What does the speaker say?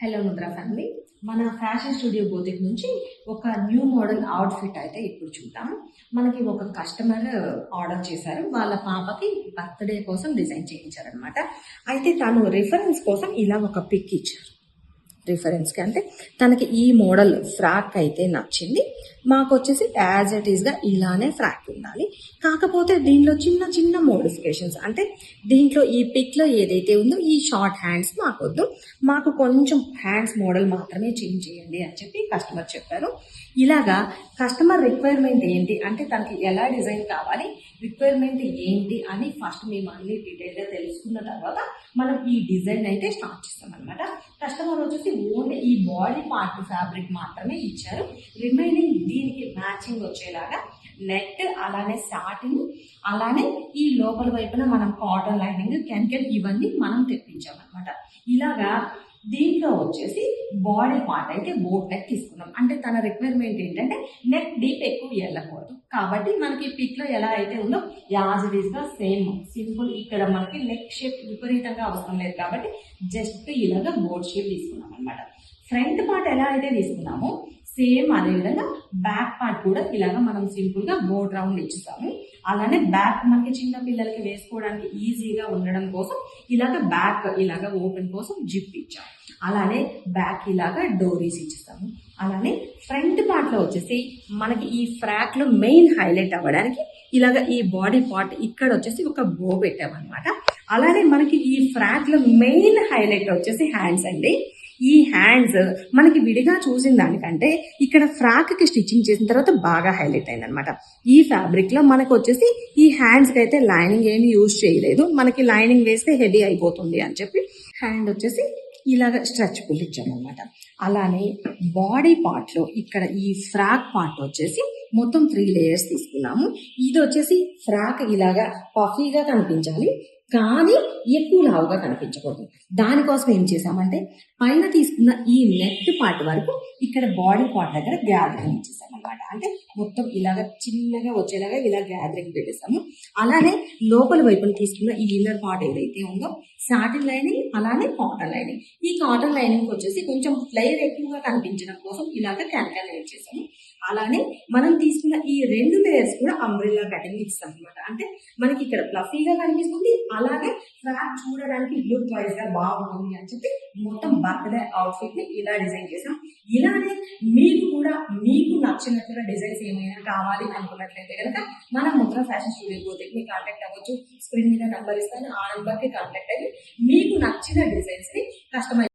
Hello Mudra family, మన fashion studio బోతిక్ నుంచి ఒక న్యూ మోడల్ అవుట్ఫిట్ అయితే ఇప్పుడు చూద్దాం. మనకి ఒక కస్టమర్ ఆర్డర్ చేశారు. వాళ్ళ పాపకి బర్త్డే కోసం డిజైన్ చేయించారనమాట. అయితే తను రిఫరెన్స్ కోసం ఇలా ఒక పిక్ ఇచ్చారు. రిఫరెన్స్కి అంటే తనకి ఈ మోడల్ ఫ్రాక్ అయితే నచ్చింది. మాకు వచ్చేసి యాజ్ ఇట్ ఈస్గా ఇలానే ఫ్రాక్ ఉండాలి, కాకపోతే దీనిలో చిన్న చిన్న మోడిఫికేషన్స్, అంటే దీంట్లో ఈ పిక్లో ఏదైతే ఉందో ఈ షార్ట్ హ్యాండ్స్ మాకు వద్దు, మాకు కొంచెం హ్యాండ్స్ మోడల్ మాత్రమే చేంజ్ చేయండి అని చెప్పి కస్టమర్ చెప్పారు. ఇలాగా కస్టమర్ రిక్వైర్మెంట్ ఏంటి అంటే తనకి ఎలా డిజైన్ కావాలి, రిక్వైర్మెంట్ ఏంటి అని ఫస్ట్ మేము అన్ని డీటెయిల్గా తెలుసుకున్న తర్వాత మనం ఈ డిజైన్ అయితే స్టార్ట్ చేస్తాం అనమాట. కస్టమర్ వచ్చేసి ఓన్లీ ఈ బాడీ పార్ట్ ఫ్యాబ్రిక్ మాత్రమే ఇచ్చారు. రిమైనింగ్ దీనికి మ్యాచింగ్ వచ్చేలాగా నెట్, అలానే సాటిన్, అలానే ఈ లోపల వైపున మనం కాటన్ లైనింగ్, కెన్ ఇవన్నీ మనం తెప్పించామన్నమాట. ఇలాగా దీంట్లో వచ్చేసి బాడీ పార్ట్ అయితే బోట్ నెక్ తీసుకున్నాం. అంటే తన రిక్వైర్మెంట్ ఏంటంటే నెక్ డీప్ ఎక్కువ వెళ్ళకూడదు, కాబట్టి మనకి పిక్ లో ఎలా అయితే ఉందో యాజ్ ఇట్ ఈస్ గా సేమ్ సింపుల్. ఇక్కడ మనకి నెక్ షేప్ విపరీతంగా అవసరం లేదు కాబట్టి జస్ట్ ఇలాగా బోట్ షేప్ తీసుకున్నాం అనమాట. ఫ్రంట్ పార్ట్ ఎలా అయితే తీసుకున్నామో సేమ్ అదే విధంగా బ్యాక్ పార్ట్ కూడా ఇలాగా మనం సింపుల్ గా బోట్ రౌండ్ ఇచ్చుతాము. అలానే బ్యాక్ మనకి చిన్న పిల్లలకి వేసుకోవడానికి ఈజీగా ఉండడం కోసం ఇలాగ బ్యాక్ ఇలాగ ఓపెన్ కోసం జిప్ ఇచ్చాం. అలానే బ్యాక్ ఇలాగా డోరీస్ ఇచ్చేస్తాము. అలానే ఫ్రంట్ పార్ట్ లో వచ్చేసి మనకి ఈ ఫ్రాక్ లో మెయిన్ హైలైట్ అవ్వడానికి ఇలాగ ఈ బాడీ పార్ట్ ఇక్కడ వచ్చేసి ఒక బో పెట్టామన్నమాట. అలానే మనకి ఈ ఫ్రాక్ లో మెయిన్ హైలైట్ వచ్చేసి హ్యాండ్స్ అండి. ఈ హ్యాండ్స్ మనకి విడిగా చూసిన దానికంటే ఇక్కడ ఫ్రాక్ కి స్టిచ్చింగ్ చేసిన తర్వాత బాగా హైలైట్ అయింది అనమాట. ఈ ఫ్యాబ్రిక్ లో మనకు వచ్చేసి ఈ హ్యాండ్స్ కి అయితే లైనింగ్ ఏమి యూజ్ చేయలేదు. మనకి లైనింగ్ వేస్తే హెవీ అయిపోతుంది అని చెప్పి హ్యాండ్ వచ్చేసి ఇలాగ స్ట్రెచబుల్ ఇచ్చామన్నమాట. అలానే బాడీ పార్ట్ లో ఇక్కడ ఈ ఫ్రాక్ పార్ట్ వచ్చేసి మొత్తం 3 లేయర్స్ తీసుకున్నాము. ఇది వచ్చేసి ఫ్రాక్ ఇలాగా పఫీగా కనిపించాలి, కానీ ఎక్కువ లావుగా కనిపించకూడదు. దానికోసం ఏం చేసామంటే పైన తీసుకున్న ఈ నెక్ పార్ట్ వరకు ఇక్కడ బాడీ పార్ట్ దగ్గర గ్యాదరింగ్ ఇచ్చేసాం అనమాట. అంటే మొత్తం ఇలాగ చిన్నగా వచ్చేలాగా ఇలా గ్యాదరింగ్ పెట్టేసాము. అలానే లోపల వైపున తీసుకున్న ఈ ఇన్నర్ పార్ట్ ఏదైతే ఉందో సాటిన్ లైనింగ్, అలానే కాటన్ లైనింగ్. ఈ కాటన్ లైనింగ్ వచ్చేసి కొంచెం ఫ్లేర్ ఎక్కువగా కనిపించడం కోసం ఇలాగ క్యాన్ చేసాము. అలానే మనం తీసుకున్న ఈ 2 లేయర్స్ కూడా అంబ్రెల్లా కటింగ్ ఇస్తాం అనమాట. అంటే మనకి ఇక్కడ ఫ్లఫీగా కనిపిస్తుంది, అలాగే ఫ్రాక్ చూడడానికి లుక్ వైజ్ గా బాగుంటుంది అని చెప్పి మొత్తం బర్త్డే అవుట్ఫిట్ ని ఇలా డిజైన్ చేసాం. ఇలానే మీకు కూడా మీకు నచ్చినట్లుగా డిజైన్స్ ఏమైనా కావాలి అనుకున్నట్లయితే కనుక మన ముద్రా ఫ్యాషన్ స్టూడియో బోతిక్ ని కాంటాక్ట్ అవ్వచ్చు. స్క్రీన్ మీద నంబర్ ఇస్తాను, ఆ నంబర్ కి కాంటాక్ట్ అయ్యి మీకు నచ్చిన డిజైన్స్ ని కస్టమైజ్